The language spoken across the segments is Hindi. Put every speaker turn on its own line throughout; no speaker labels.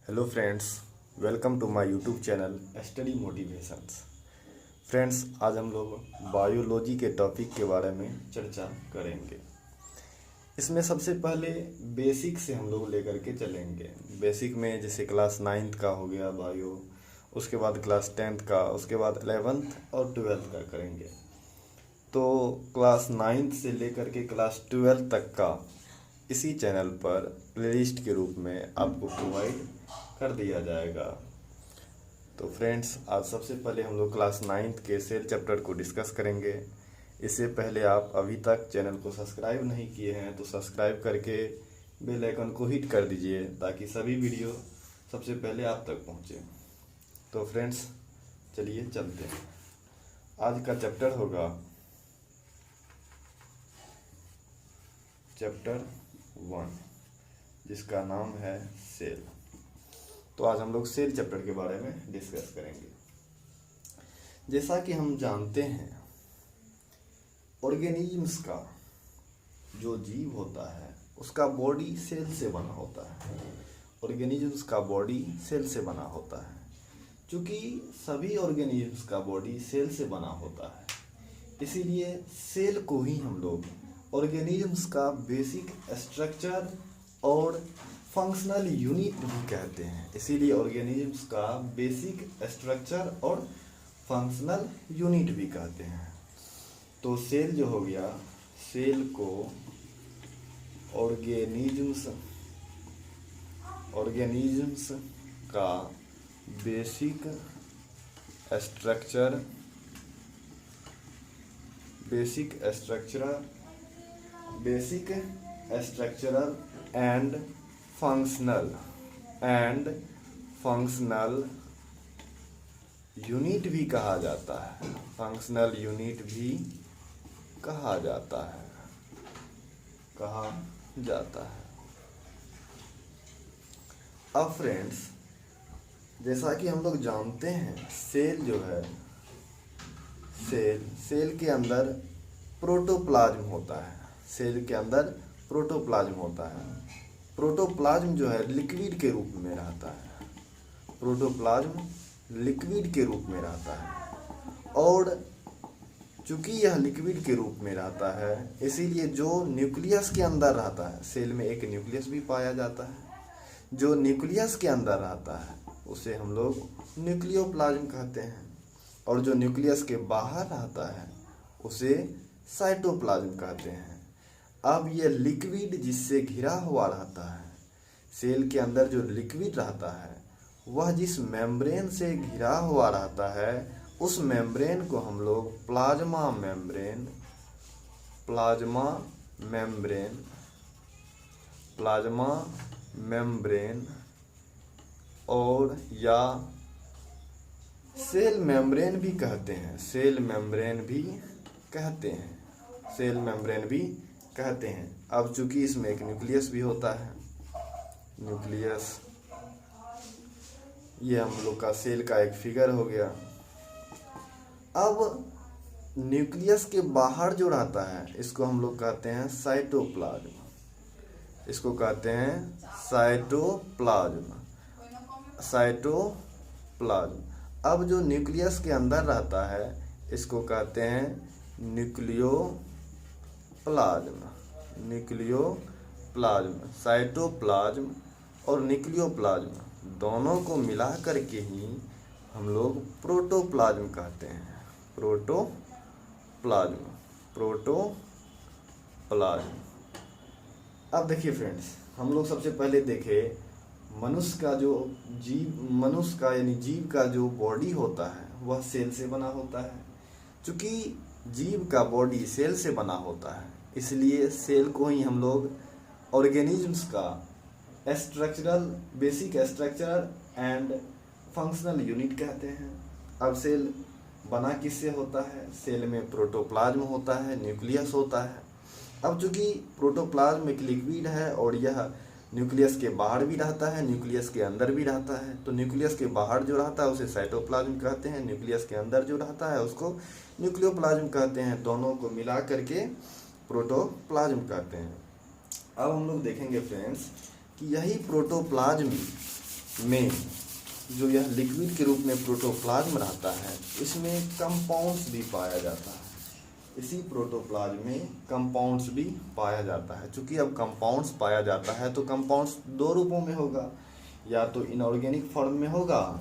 Hello friends, welcome to my YouTube channel study motivations. Friends, आज हम लोग बायोलॉजी के टॉपिक के बारे में चर्चा करेंगे। इसमें सबसे पहले बेसिक से हम लोग लेकर के चलेंगे। बेसिक में जैसे क्लास 9th का हो गया बायो, उसके बाद क्लास 10th का, उसके बाद 11th और 12th का करेंगे। तो क्लास 9th से लेकर के क्लास 12th तक का इसी चैनल पर प्लेलिस्ट के रूप में आपको प्रोवाइड कर दिया जाएगा। तो फ्रेंड्स, आज सबसे पहले हम लोग क्लास 9th के सेल चैप्टर को डिस्कस करेंगे। इससे पहले आप अभी तक चैनल को सब्सक्राइब नहीं किए हैं तो सब्सक्राइब करके बेल आइकन को हिट कर दीजिए ताकि सभी वीडियो सबसे पहले आप तक पहुंचे। तो फ्रेंड्स, चलिए चलते हैं। आज का चैप्टर होगा चैप्टर 1, जिसका नाम है सेल। तो आज हम लोग सेल चैप्टर के बारे में डिस्कस करेंगे। जैसा कि हम जानते हैं, ऑर्गेनिजम्स का जो जीव होता है उसका बॉडी सेल से बना होता है। ऑर्गेनिजम्स का बॉडी सेल से बना होता है। क्योंकि सभी ऑर्गेनिजम्स का बॉडी सेल से बना होता है, इसीलिए सेल को ही हम लोग ऑर्गेनिजम्स का बेसिक स्ट्रक्चर और फंक्शनल यूनिट भी कहते हैं। इसीलिए ऑर्गेनिजम्स का बेसिक स्ट्रक्चर और फंक्शनल यूनिट भी कहते हैं। तो सेल जो हो गया, सेल को ऑर्गेनिजम्स का basic structure and functional unit भी कहा जाता है। फंक्शनल यूनिट भी कहा जाता है। अब फ्रेंड्स, जैसा कि हम लोग जानते हैं, सेल जो है, सेल के अंदर प्रोटोप्लाज्म होता है। सेल के अंदर प्रोटोप्लाज्म होता है। प्रोटोप्लाज्म जो है लिक्विड के रूप में रहता है। प्रोटोप्लाज्म लिक्विड के रूप में रहता है, और चूंकि यह लिक्विड के रूप में रहता है, इसीलिए जो न्यूक्लियस के अंदर रहता है, सेल में एक न्यूक्लियस भी पाया जाता है। जो न्यूक्लियस के अंदर रहता है उसे हम लोग न्यूक्लियोप्लाज्म कहते हैं, और जो न्यूक्लियस के बाहर रहता है उसे साइटोप्लाज्म कहते हैं। अब यह लिक्विड जिससे घिरा हुआ रहता है, सेल के अंदर जो लिक्विड रहता है, वह जिस मेम्ब्रेन से घिरा हुआ रहता है, उस मेम्ब्रेन को हम लोग प्लाज्मा मेम्ब्रेन और या सेल मेम्ब्रेन भी कहते हैं। सेल मेम्ब्रेन भी कहते हैं। अब चूंकि इसमें एक न्यूक्लियस भी होता है, न्यूक्लियस ये हम लोग का सेल का एक फिगर हो गया। अब न्यूक्लियस के बाहर जो रहता है इसको हम लोग कहते हैं साइटोप्लाज्म। इसको कहते हैं साइटोप्लाज्म। अब जो न्यूक्लियस के अंदर रहता है इसको कहते हैं न्यूक्लियोप्लाज्म। साइटोप्लाज्म और न्यूक्लियोप्लाज्म दोनों को मिला करके ही हम लोग प्रोटोप्लाज्म कहते हैं। प्रोटोप्लाज्म। अब देखिए फ्रेंड्स, हम लोग सबसे पहले देखें मनुष्य का यानी जीव का जो बॉडी होता है वह सेल से बना होता है। क्योंकि जीव का बॉडी सेल से बना होता है, इसलिए सेल को ही हम लोग ऑर्गेनिजम्स का basic structure and functional unit कहते हैं। अब सेल बना किससे होता है? सेल में प्रोटोप्लाज्म होता है, न्यूक्लियस होता है। अब चूंकि प्रोटोप्लाज्म एक लिक्विड है और यह न्यूक्लियस के बाहर भी रहता है, न्यूक्लियस के अंदर भी रहता है, तो न्यूक्लियस के बाहर जो रहता है उसे साइटोप्लाज्म कहते हैं, न्यूक्लियस के अंदर जो रहता है उसको न्यूक्लियोप्लाज्म कहते हैं। दोनों को मिला करके प्रोटोप्लाज्म कहते हैं। अब हम लोग देखेंगे फ्रेंड्स कि यही प्रोटोप्लाज्म में जो यह लिक्विड के रूप में प्रोटोप्लाज्म रहता है, इसमें कंपाउंड्स भी पाया जाता है। इसी प्रोटोप्लाज्म में कंपाउंड्स भी पाया जाता है। चूंकि अब कंपाउंड्स पाया जाता है तो कंपाउंड्स दो रूपों में होगा, या तो इनऑर्गेनिक फॉर्म में होगा,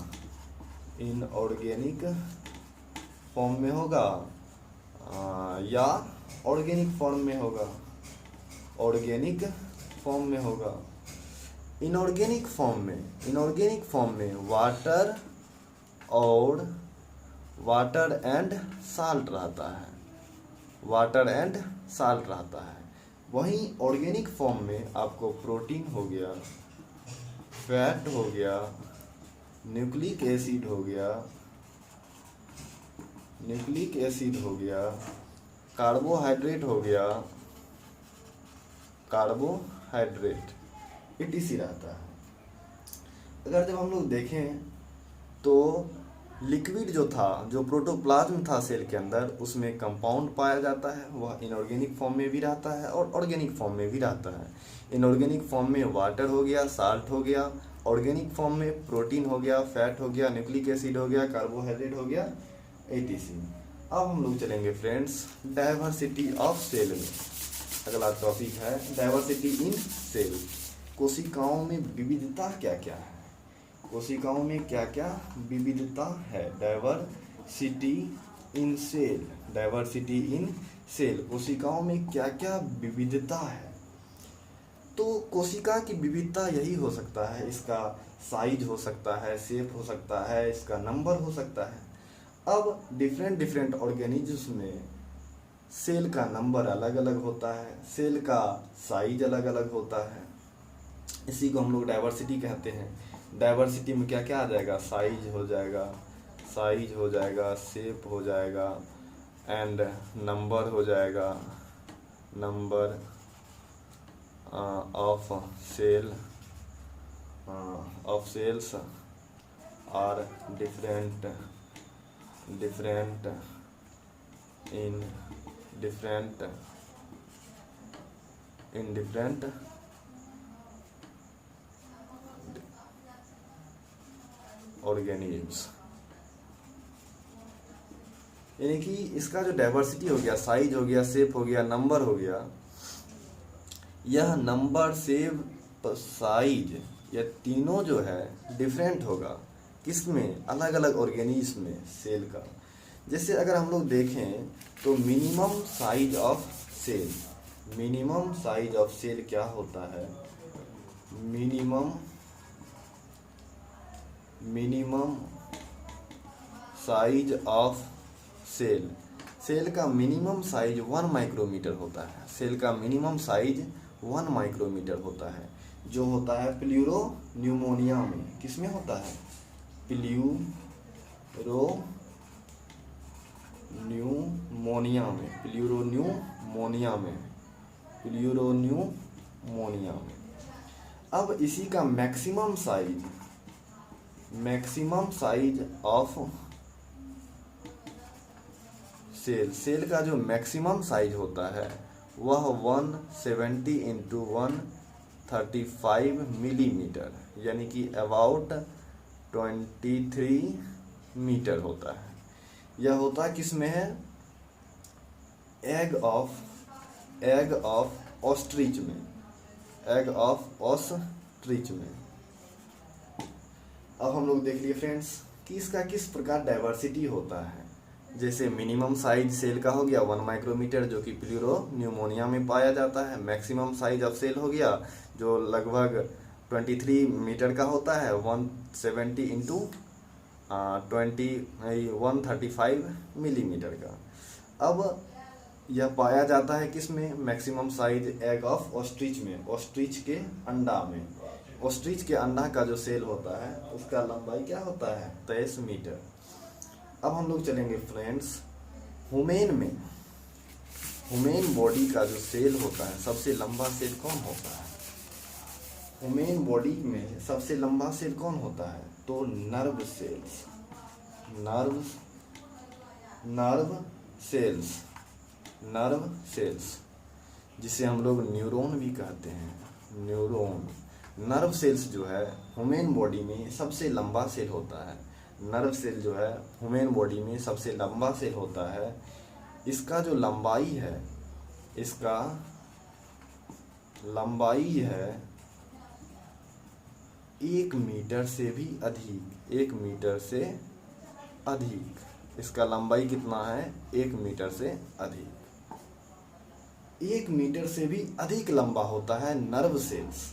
इनऑर्गेनिक फॉर्म में होगा, या ऑर्गेनिक फॉर्म में होगा, ऑर्गेनिक फॉर्म में होगा। इनऑर्गेनिक फॉर्म में वाटर एंड साल्ट रहता है, वाटर एंड साल्ट रहता है। वहीं ऑर्गेनिक फॉर्म में आपको प्रोटीन हो गया, फैट हो गया, न्यूक्लिक एसिड हो गया, कार्बोहाइड्रेट हो गया, कार्बोहाइड्रेट etc रहता है। अगर जब हम लोग देखें तो लिक्विड जो था, जो प्रोटोप्लाज्म था सेल के अंदर, उसमें कंपाउंड पाया जाता है। वह इनऑर्गेनिक फॉर्म में भी रहता है और ऑर्गेनिक फॉर्म में भी रहता है। इनऑर्गेनिक फॉर्म में वाटर हो गया, साल्ट हो गया, ऑर्गेनिक फॉर्म में प्रोटीन हो गया, फैट हो गया, न्यूक्लिक एसिड हो गया, कार्बोहाइड्रेट हो गया etc। अब हम लोग चलेंगे फ्रेंड्स डाइवर्सिटी ऑफ सेल में। अगला टॉपिक है डाइवर्सिटी इन सेल। कोशिकाओं में विविधता क्या क्या है, कोशिकाओं में क्या क्या विविधता है। Diversity in cell, diversity in cell, कोशिकाओं में क्या क्या विविधता है। तो कोशिका की विविधता यही हो सकता है, इसका साइज हो सकता है, शेप हो सकता है, इसका नंबर हो सकता है। अब डिफरेंट ऑर्गेनिज्म्स में सेल का नंबर अलग अलग होता है, सेल का साइज अलग अलग होता है। इसी को हम लोग डाइवर्सिटी कहते हैं। डाइवर्सिटी में क्या क्या आ जाएगा, साइज हो जाएगा, शेप हो जाएगा एंड नंबर हो जाएगा, number of cells are different in different organisms. यानी कि इसका जो डाइवर्सिटी हो गया, साइज हो गया, शेप हो गया, नंबर हो गया, यह नंबर, शेप, साइज, यह तीनों जो है डिफरेंट होगा। किसमें, अलग अलग ऑर्गेनिज्म में सेल का। जैसे अगर हम लोग देखें तो minimum size of cell, minimum size of cell क्या होता है, minimum size of cell, cell का मिनिमम साइज 1 माइक्रोमीटर होता है। सेल का मिनिमम साइज 1 माइक्रोमीटर होता है, जो होता है प्लूरोन्यूमोनिया में। किसमें होता है, प्लूरोन्यूमोनिया में। अब इसी का maximum size of cell, cell का जो मैक्सिमम साइज होता है वह 170 इंटू 135 मिलीमीटर, यानी कि अबाउट 23 मीटर होता है। यह होता किस में है, एग ऑफ ऑस्ट्रिच में, एग ऑफ ऑस्ट्रिच में। अब हम लोग देख लिए फ्रेंड्स कि इसका किस प्रकार डाइवर्सिटी होता है। जैसे मिनिमम साइज सेल का हो गया 1 माइक्रोमीटर, जो कि प्लूरोन्यूमोनिया में पाया जाता है। मैक्सिमम साइज ऑफ सेल हो गया जो लगभग 23 मीटर का होता है, 170 इंटू 135 मिलीमीटर का। अब यह पाया जाता है किसमें, maximum size egg of ostrich में, ऑस्ट्रिच के अंडा में। ऑस्ट्रिच के अंडा का जो सेल होता है उसका लंबाई क्या होता है, 23 मीटर। अब हम लोग चलेंगे फ्रेंड्स ह्यूमन में। ह्यूमन बॉडी का जो सेल होता है, सबसे लंबा सेल कौन होता है, ह्यूमन बॉडी में सबसे लंबा सेल कौन होता है, तो नर्व सेल्स, जिसे हम लोग न्यूरॉन भी कहते हैं। नर्व सेल्स जो है ह्यूमन बॉडी में सबसे लंबा सेल होता है। नर्व सेल जो है ह्यूमन बॉडी में सबसे लंबा सेल होता है। इसका जो लंबाई है, इसका लंबाई है 1 मीटर से भी अधिक, 1 मीटर से अधिक। इसका लंबाई कितना है? 1 मीटर से अधिक। 1 मीटर से भी अधिक लंबा होता है नर्व सेल्स,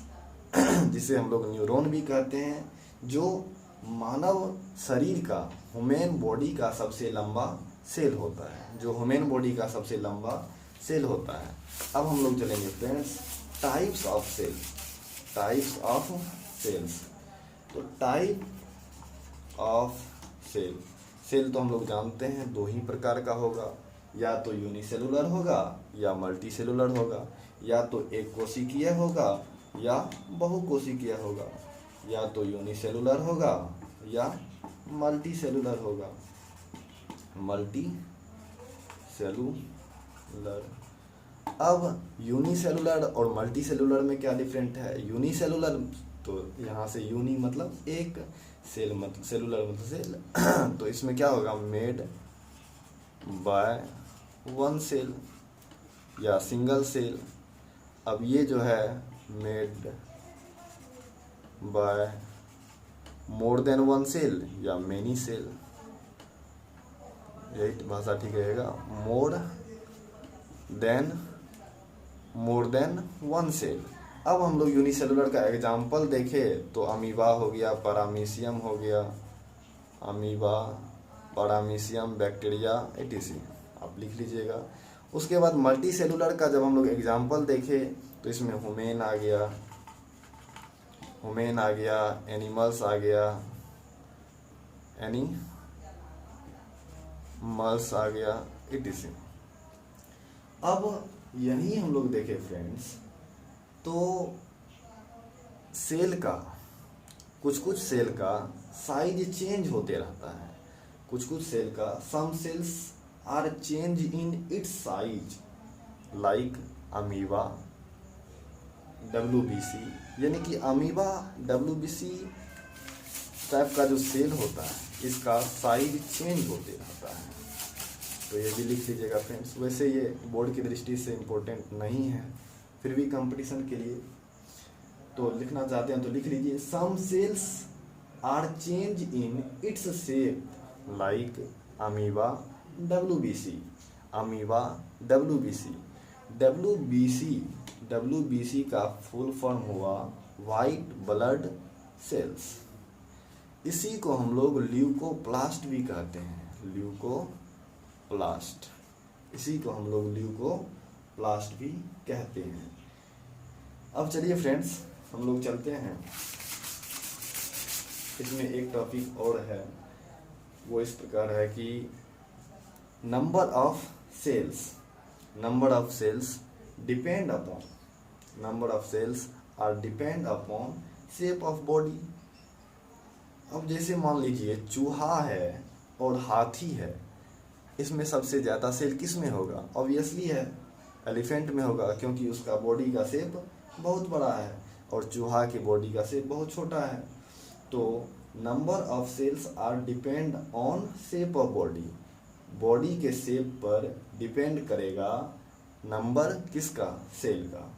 जिसे हम लोग न्यूरॉन भी कहते हैं, जो मानव शरीर का, ह्यूमन बॉडी का सबसे लंबा सेल होता है, जो ह्यूमन बॉडी का सबसे लंबा सेल होता है। अब हम लोग चलेंगे friends types of cell, types of cells. तो टाइप ऑफ सेल, सेल तो हम लोग जानते हैं 2 ही प्रकार का होगा, या तो यूनिसेलुलर होगा या मल्टी सेलुलर होगा, या तो एक कोशिकीय होगा या बहुकोशिकीय होगा, या तो यूनिसेलुलर होगा या मल्टी सेलुलर होगा। Multi cellular. अब यूनिसेलुलर और मल्टी सेलुलर में क्या डिफरेंट है? यूनिसेलुलर तो यहाँ से यूनि मतलब एक, सेल मतलब सेलुलर मतलब सेल तो इसमें क्या होगा? मेड बाय 1 सेल या सिंगल सेल। अब ये जो है made by more than 1 cell या मेनी सेल, यही भाषा ठीक रहेगा। More than 1 cell. अब हम लोग यूनिसेलुलर का एग्जाम्पल देखें तो अमीबा हो गया, पैरामीशियम हो गया, अमीबा, पैरामीशियम, बैक्टीरिया etc. आप लिख लीजिएगा। उसके बाद मल्टी सेलुलर का जब हम लोग एग्जाम्पल देखें तो इसमें ह्यूमन आ गया, एनिमल्स आ गया, एनिमल्स आ गया etc. अब यही हम लोग देखें फ्रेंड्स तो सेल का, कुछ सेल का साइज चेंज होते रहता है। कुछ सेल का, some cells are change in its size like amoeba, WBC, यानी कि अमीबा WBC टाइप का जो सेल होता है इसका साइज चेंज होते रहता है। तो ये भी लिख लीजिएगा फ्रेंड्स। वैसे ये बोर्ड की दृष्टि से इम्पोर्टेंट नहीं है, फिर भी कंपटीशन के लिए तो लिखना चाहते हैं तो लिख लीजिए। Some cells are change in its shape like amoeba WBC, amoeba WBC का फुल फॉर्म हुआ वाइट ब्लड सेल्स। इसी को हम लोग ल्यूकोप्लास्ट भी कहते हैं, ल्यूकोप्लास्ट। इसी को हम लोग ल्यूकोप्लास्ट भी कहते हैं। अब चलिए फ्रेंड्स हम लोग चलते हैं, इसमें एक टॉपिक और है, वो इस प्रकार है कि number of cells depend upon shape of body. अब जैसे मान लीजिए चूहा है और हाथी है, इसमें सबसे ज़्यादा सेल किस में होगा? ऑब्वियसली है एलिफेंट में होगा, क्योंकि उसका बॉडी का शेप बहुत बड़ा है और चूहा की बॉडी का शेप बहुत छोटा है। तो number of cells are depend on shape of body, body के शेप पर डिपेंड करेगा नंबर किसका? सेल का।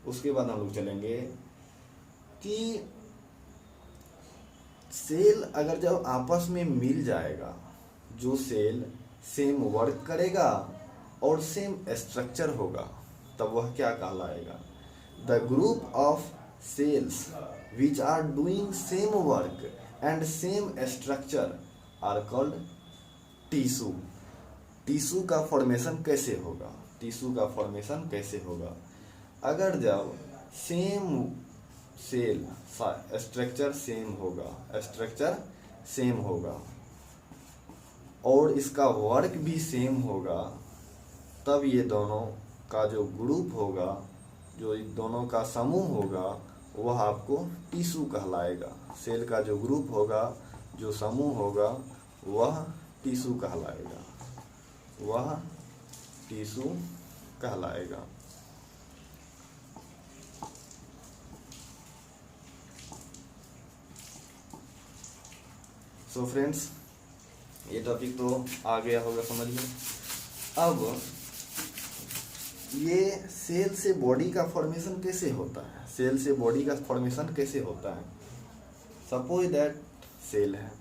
उसके बाद हम लोग चलेंगे कि सेल अगर जब आपस में मिल जाएगा, जो सेल सेम वर्क करेगा और सेम स्ट्रक्चर होगा, तब वह क्या कहलाएगा? The group of cells which are doing same work and same structure are called tissue. Tissue का फॉर्मेशन कैसे होगा? अगर जब सेम सेल स्ट्रक्चर सेम होगा और इसका वर्क भी सेम होगा, तब ये दोनों का जो ग्रुप होगा, जो दोनों का समूह होगा, वह आपको टिश्यू कहलाएगा। सेल का जो ग्रुप होगा, जो समूह होगा, वह टिश्यू कहलाएगा। सो फ्रेंड्स, ये टॉपिक तो आ गया होगा समझ में। अब ये सेल से बॉडी का फॉर्मेशन कैसे होता है, सेल से बॉडी का फॉर्मेशन कैसे होता है। सपोज दैट सेल है।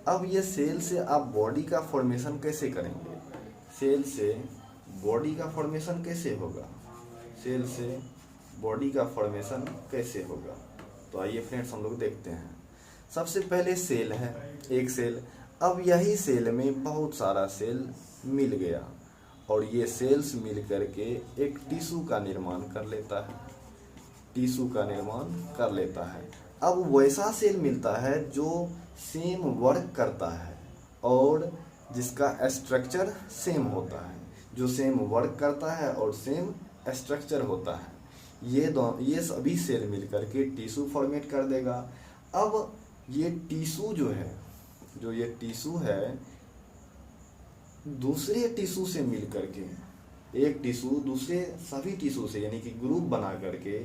अब ये सेल से आप बॉडी का फॉर्मेशन कैसे करेंगे, सेल से बॉडी का फॉर्मेशन कैसे होगा, सेल से बॉडी का फॉर्मेशन कैसे होगा। तो आइए फ्रेंड्स हम लोग देखते हैं। सबसे पहले सेल है, एक सेल। अब यही सेल में बहुत सारा सेल मिल गया और ये सेल्स मिल करके एक टिश्यू का निर्माण कर लेता है, टिश्यू का निर्माण कर लेता है। अब वैसा सेल मिलता है जो सेम वर्क करता है और जिसका स्ट्रक्चर सेम होता है, जो सेम वर्क करता है और सेम स्ट्रक्चर होता है। ये सभी सेल मिल करके टिश्यू फॉर्मेट कर देगा। अब ये टिश्यू जो है, जो ये टिश्यू है, दूसरे टिश्यू से मिल करके, एक टिश्यू दूसरे सभी टिश्यू से यानी कि ग्रुप बना करके,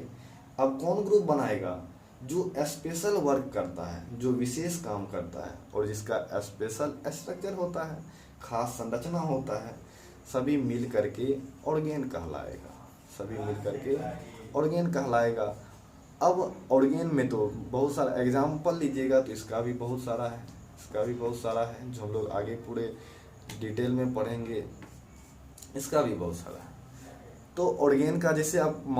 अब कौन ग्रुप बनाएगा, जो स्पेशल वर्क करता है, जो विशेष काम करता है और जिसका स्पेशल स्ट्रक्चर होता है, खास संरचना होता है, सभी मिल करके ऑर्गेन कहलाएगा, सभी मिल करके ऑर्गेन कहलाएगा। अब ऑर्गेन में तो बहुत सारा एग्जाम्पल लीजिएगा तो इसका भी बहुत सारा है, इसका भी बहुत सारा है जो हम लोग आगे पूरे डिटेल में पढ़ेंगे, इसका भी बहुत सारा है। तो ऑर्गेन का जैसे आप